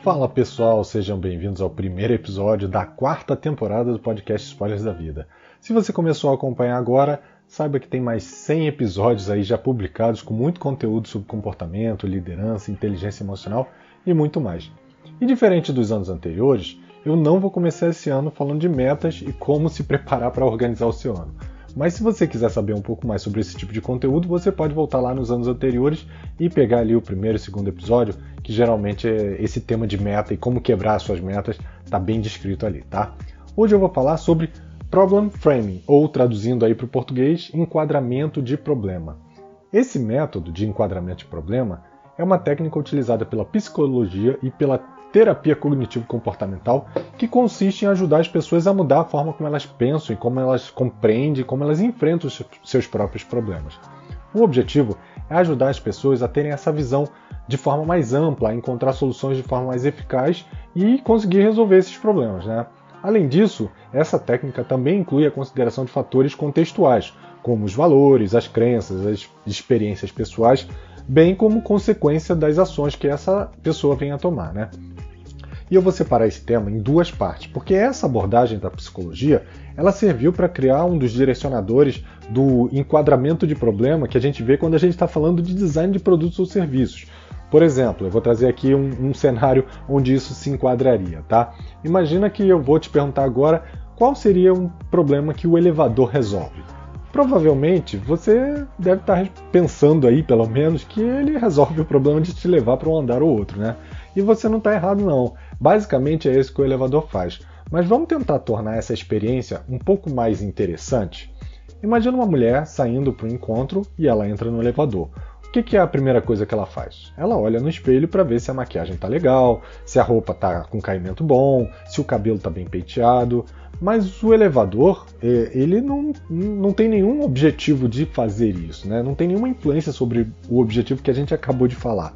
Fala pessoal, sejam bem-vindos ao primeiro episódio da quarta temporada do podcast Spoilers da Vida. Se você começou a acompanhar agora, saiba que tem mais 100 episódios aí já publicados com muito conteúdo sobre comportamento, liderança, inteligência emocional e muito mais. E diferente dos anos anteriores, eu não vou começar esse ano falando de metas e como se preparar para organizar o seu ano. Mas se você quiser saber um pouco mais sobre esse tipo de conteúdo, você pode voltar lá nos anos anteriores e pegar ali o primeiro e segundo episódio, que geralmente é esse tema de meta e como quebrar as suas metas, está bem descrito ali, tá? Hoje eu vou falar sobre Problem Framing, ou traduzindo aí para o português, enquadramento de problema. Esse método de enquadramento de problema é uma técnica utilizada pela psicologia e pela terapia cognitivo-comportamental que consiste em ajudar as pessoas a mudar a forma como elas pensam e como elas compreendem, como elas enfrentam os seus próprios problemas. O objetivo é ajudar as pessoas a terem essa visão de forma mais ampla, a encontrar soluções de forma mais eficaz e conseguir resolver esses problemas, né? Além disso, essa técnica também inclui a consideração de fatores contextuais, como os valores, as crenças, as experiências pessoais, bem como consequência das ações que essa pessoa vem a tomar, né? E eu vou separar esse tema em duas partes, porque essa abordagem da psicologia, ela serviu para criar um dos direcionadores do enquadramento de problema que a gente vê quando a gente está falando de design de produtos ou serviços. Por exemplo, eu vou trazer aqui um cenário onde isso se enquadraria, tá? Imagina que eu vou te perguntar agora qual seria um problema que o elevador resolve. Provavelmente você deve estar pensando aí, pelo menos, que ele resolve o problema de te levar para um andar ou outro, né? E você não está errado não. Basicamente é isso que o elevador faz. Mas vamos tentar tornar essa experiência um pouco mais interessante? Imagina uma mulher saindo para um encontro e ela entra no elevador. O que é a primeira coisa que ela faz? Ela olha no espelho para ver se a maquiagem está legal, se a roupa está com caimento bom, se o cabelo está bem penteado. Mas o elevador, ele não tem nenhum objetivo de fazer isso, né? Não tem nenhuma influência sobre o objetivo que a gente acabou de falar.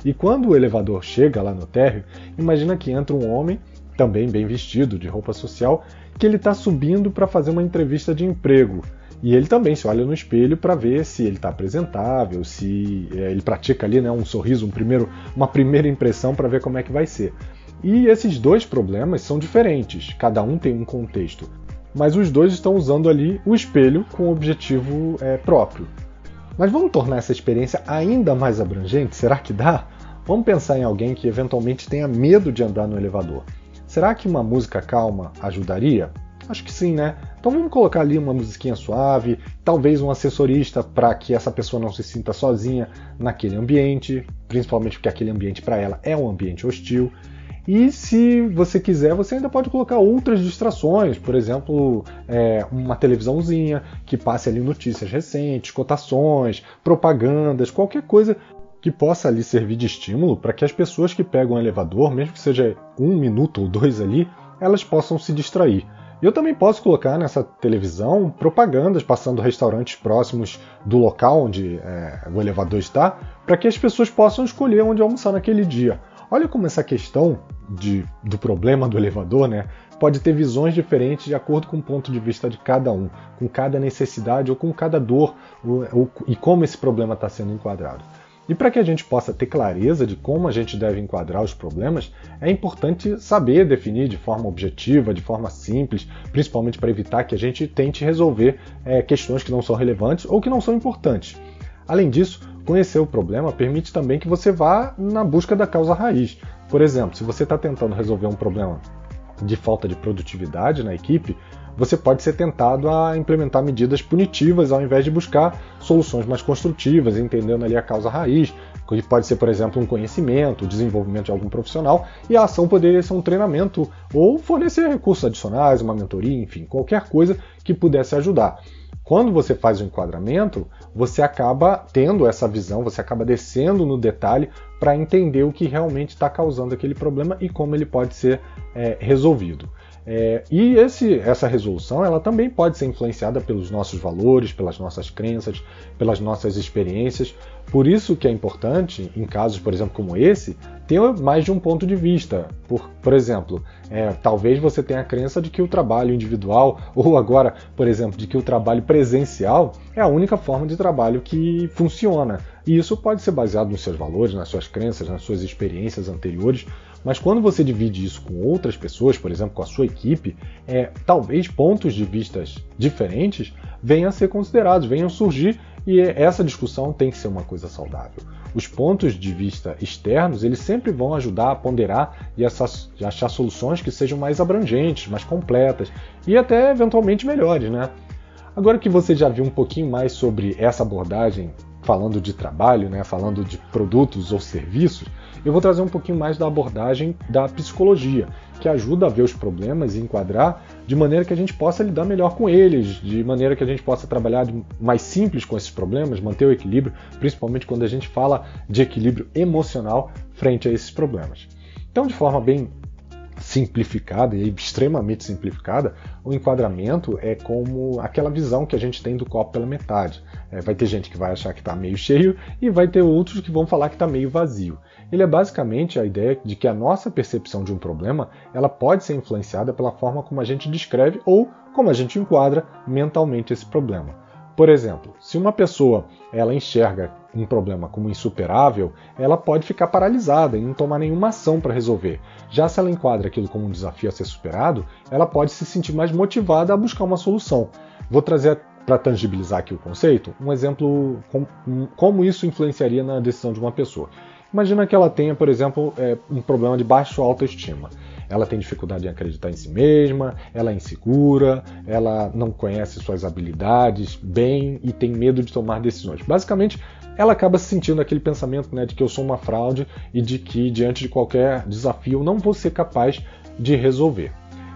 E quando o elevador chega lá no térreo, imagina que entra um homem, também bem vestido, de roupa social, que ele está subindo para fazer uma entrevista de emprego. E ele também se olha no espelho para ver se ele está apresentável, se ele pratica ali, né, um sorriso, uma primeira impressão para ver como é que vai ser. E esses dois problemas são diferentes, cada um tem um contexto, mas os dois estão usando ali o espelho com objetivo próprio. Mas vamos tornar essa experiência ainda mais abrangente? Será que dá? Vamos pensar em alguém que eventualmente tenha medo de andar no elevador. Será que uma música calma ajudaria? Acho que sim, né? Então vamos colocar ali uma musiquinha suave, talvez um assessorista para que essa pessoa não se sinta sozinha naquele ambiente, principalmente porque aquele ambiente para ela é um ambiente hostil. E se você quiser, você ainda pode colocar outras distrações, por exemplo, uma televisãozinha que passe ali notícias recentes, cotações, propagandas, qualquer coisa que possa ali servir de estímulo para que as pessoas que pegam o elevador, mesmo que seja 1 minuto ou 2 ali, elas possam se distrair. Eu também posso colocar nessa televisão propagandas passando restaurantes próximos do local onde o elevador está, para que as pessoas possam escolher onde almoçar naquele dia. Olha como essa questão do problema do elevador, né, pode ter visões diferentes de acordo com o ponto de vista de cada um, com cada necessidade ou com cada dor e como esse problema está sendo enquadrado. E para que a gente possa ter clareza de como a gente deve enquadrar os problemas, é importante saber definir de forma objetiva, de forma simples, principalmente para evitar que a gente tente resolver questões que não são relevantes ou que não são importantes. Além disso, conhecer o problema permite também que você vá na busca da causa raiz. Por exemplo, se você está tentando resolver um problema de falta de produtividade na equipe, você pode ser tentado a implementar medidas punitivas ao invés de buscar soluções mais construtivas, entendendo ali a causa raiz, que pode ser, por exemplo, um conhecimento, o desenvolvimento de algum profissional, e a ação poderia ser um treinamento ou fornecer recursos adicionais, uma mentoria, enfim, qualquer coisa que pudesse ajudar. Quando você faz o enquadramento, você acaba tendo essa visão, você acaba descendo no detalhe para entender o que realmente está causando aquele problema e como ele pode ser resolvido. E essa resolução ela também pode ser influenciada pelos nossos valores, pelas nossas crenças, pelas nossas experiências. Por isso que é importante, em casos, por exemplo, como esse, ter mais de um ponto de vista. Por exemplo, talvez você tenha a crença de que o trabalho individual, ou agora, por exemplo, de que o trabalho presencial é a única forma de trabalho que funciona. E isso pode ser baseado nos seus valores, nas suas crenças, nas suas experiências anteriores. Mas quando você divide isso com outras pessoas, por exemplo, com a sua equipe, talvez pontos de vistas diferentes venham a ser considerados, venham a surgir, e essa discussão tem que ser uma coisa saudável. Os pontos de vista externos, eles sempre vão ajudar a ponderar e achar soluções que sejam mais abrangentes, mais completas e até eventualmente melhores, né? Agora que você já viu um pouquinho mais sobre essa abordagem, falando de trabalho, né, falando de produtos ou serviços, eu vou trazer um pouquinho mais da abordagem da psicologia, que ajuda a ver os problemas e enquadrar de maneira que a gente possa lidar melhor com eles, de maneira que a gente possa trabalhar mais simples com esses problemas, manter o equilíbrio, principalmente quando a gente fala de equilíbrio emocional frente a esses problemas. Então, de forma bem simplificada e extremamente simplificada, o enquadramento é como aquela visão que a gente tem do copo pela metade. Vai ter gente que vai achar que está meio cheio e vai ter outros que vão falar que está meio vazio. Ele é basicamente a ideia de que a nossa percepção de um problema ela pode ser influenciada pela forma como a gente descreve ou como a gente enquadra mentalmente esse problema. Por exemplo, se uma pessoa ela enxerga um problema como insuperável, ela pode ficar paralisada e não tomar nenhuma ação para resolver. Já se ela enquadra aquilo como um desafio a ser superado, ela pode se sentir mais motivada a buscar uma solução. Vou trazer, para tangibilizar aqui o conceito, um exemplo como isso influenciaria na decisão de uma pessoa. Imagina que ela tenha, por exemplo, um problema de baixa autoestima. Ela tem dificuldade em acreditar em si mesma, ela é insegura, ela não conhece suas habilidades bem e tem medo de tomar decisões. Basicamente, ela acaba se sentindo aquele pensamento, né, de que eu sou uma fraude e de que, diante de qualquer desafio, eu não vou ser capaz de resolver.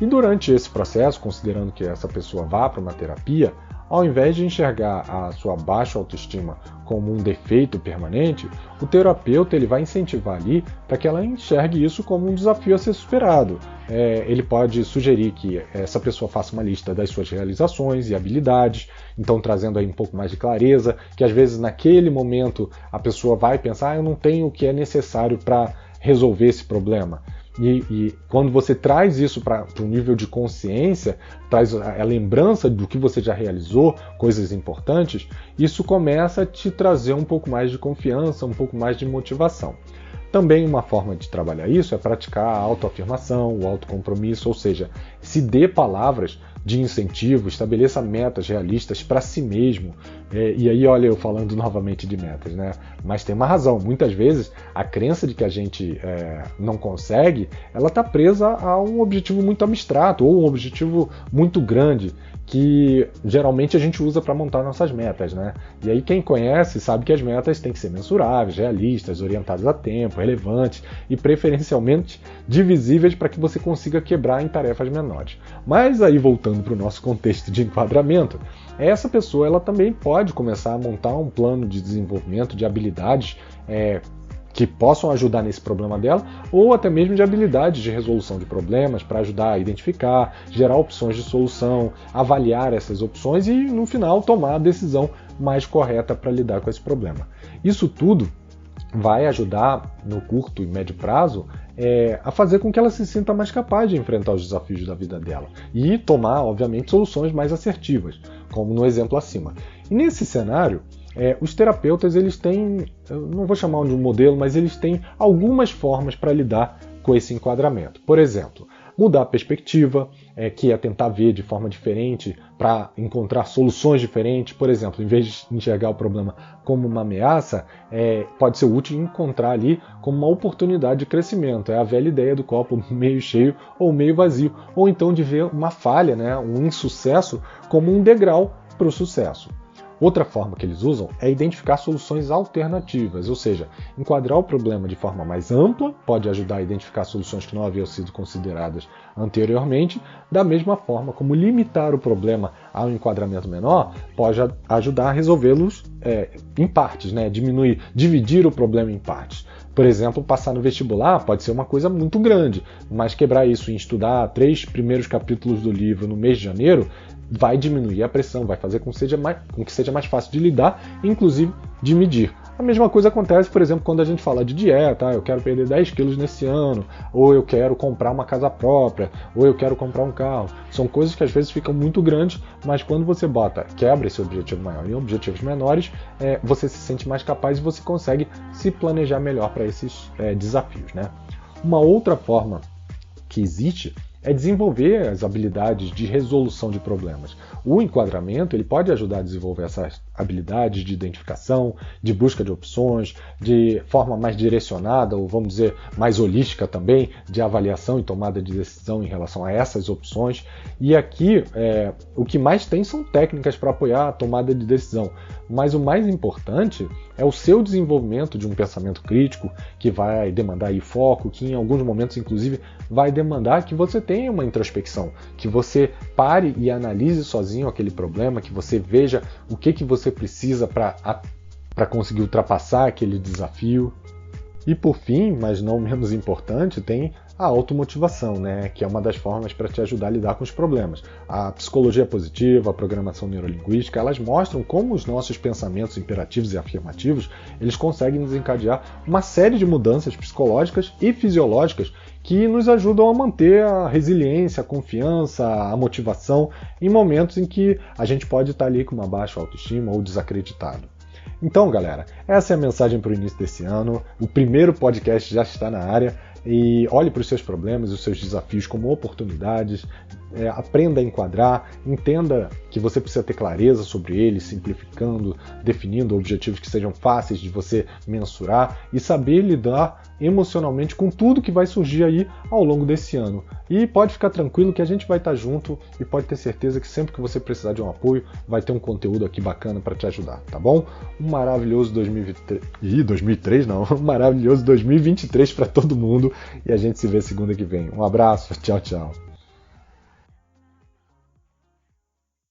E durante esse processo, considerando que essa pessoa vá para uma terapia, ao invés de enxergar a sua baixa autoestima como um defeito permanente, o terapeuta ele vai incentivar ali para que ela enxergue isso como um desafio a ser superado. Ele pode sugerir que essa pessoa faça uma lista das suas realizações e habilidades, então trazendo aí um pouco mais de clareza, que às vezes naquele momento a pessoa vai pensar, eu não tenho o que é necessário para resolver esse problema. E quando você traz isso para um nível de consciência, traz a lembrança do que você já realizou, coisas importantes, isso começa a te trazer um pouco mais de confiança, um pouco mais de motivação. Também uma forma de trabalhar isso é praticar a autoafirmação, o autocompromisso, ou seja, se dê palavras de incentivo, estabeleça metas realistas para si mesmo. E aí, olha, eu falando novamente de metas, né? Mas tem uma razão. Muitas vezes, a crença de que a gente não consegue, ela está presa a um objetivo muito abstrato ou um objetivo muito grande, que geralmente a gente usa para montar nossas metas, né? E aí quem conhece sabe que as metas têm que ser mensuráveis, realistas, orientadas a tempo, relevantes e preferencialmente divisíveis para que você consiga quebrar em tarefas menores. Mas aí voltando para o nosso contexto de enquadramento, essa pessoa ela também pode começar a montar um plano de desenvolvimento de habilidades que possam ajudar nesse problema dela, ou até mesmo de habilidades de resolução de problemas para ajudar a identificar, gerar opções de solução, avaliar essas opções e, no final, tomar a decisão mais correta para lidar com esse problema. Isso tudo vai ajudar, no curto e médio prazo, a fazer com que ela se sinta mais capaz de enfrentar os desafios da vida dela e tomar, obviamente, soluções mais assertivas, como no exemplo acima. E nesse cenário, os terapeutas eles têm, eu não vou chamar de um modelo, mas eles têm algumas formas para lidar com esse enquadramento. Por exemplo, mudar a perspectiva, que é tentar ver de forma diferente para encontrar soluções diferentes. Por exemplo, em vez de enxergar o problema como uma ameaça, pode ser útil encontrar ali como uma oportunidade de crescimento. É a velha ideia do copo meio cheio ou meio vazio. Ou então de ver uma falha, né, um insucesso, como um degrau para o sucesso. Outra forma que eles usam é identificar soluções alternativas, ou seja, enquadrar o problema de forma mais ampla pode ajudar a identificar soluções que não haviam sido consideradas anteriormente, da mesma forma como limitar o problema a um enquadramento menor pode ajudar a resolvê-los em partes, né? Dividir o problema em partes. Por exemplo, passar no vestibular pode ser uma coisa muito grande, mas quebrar isso em estudar 3 primeiros capítulos do livro no mês de janeiro vai diminuir a pressão, vai fazer com que seja mais fácil de lidar, inclusive de medir. A mesma coisa acontece, por exemplo, quando a gente fala de dieta, eu quero perder 10 quilos nesse ano, ou eu quero comprar uma casa própria, ou eu quero comprar um carro. São coisas que às vezes ficam muito grandes, mas quando você quebra esse objetivo maior em objetivos menores, você se sente mais capaz e você consegue se planejar melhor para esses desafios, né? Uma outra forma que existe é desenvolver as habilidades de resolução de problemas. O enquadramento ele pode ajudar a desenvolver essas habilidades de identificação, de busca de opções, de forma mais direcionada, ou vamos dizer, mais holística também, de avaliação e tomada de decisão em relação a essas opções. E aqui, o que mais tem são técnicas para apoiar a tomada de decisão. Mas o mais importante é o seu desenvolvimento de um pensamento crítico, que vai demandar aí foco, que em alguns momentos, inclusive, vai demandar que você tenha uma introspecção, que você pare e analise sozinho aquele problema, que você veja o que você precisa para conseguir ultrapassar aquele desafio. E por fim, mas não menos importante, tem a automotivação, né? Que é uma das formas para te ajudar a lidar com os problemas. A psicologia positiva, a programação neurolinguística, elas mostram como os nossos pensamentos imperativos e afirmativos eles conseguem desencadear uma série de mudanças psicológicas e fisiológicas que nos ajudam a manter a resiliência, a confiança, a motivação em momentos em que a gente pode estar ali com uma baixa autoestima ou desacreditado. Então, galera, essa é a mensagem para o início desse ano. O primeiro podcast já está na área. E olhe para os seus problemas e os seus desafios como oportunidades, aprenda a enquadrar, entenda que você precisa ter clareza sobre eles, simplificando, definindo objetivos que sejam fáceis de você mensurar e saber lidar emocionalmente com tudo que vai surgir aí ao longo desse ano. E pode ficar tranquilo que a gente vai estar junto e pode ter certeza que sempre que você precisar de um apoio, vai ter um conteúdo aqui bacana para te ajudar, tá bom? Um maravilhoso 2023, um maravilhoso 2023 para todo mundo. E a gente se vê segunda que vem. Um abraço, tchau, tchau.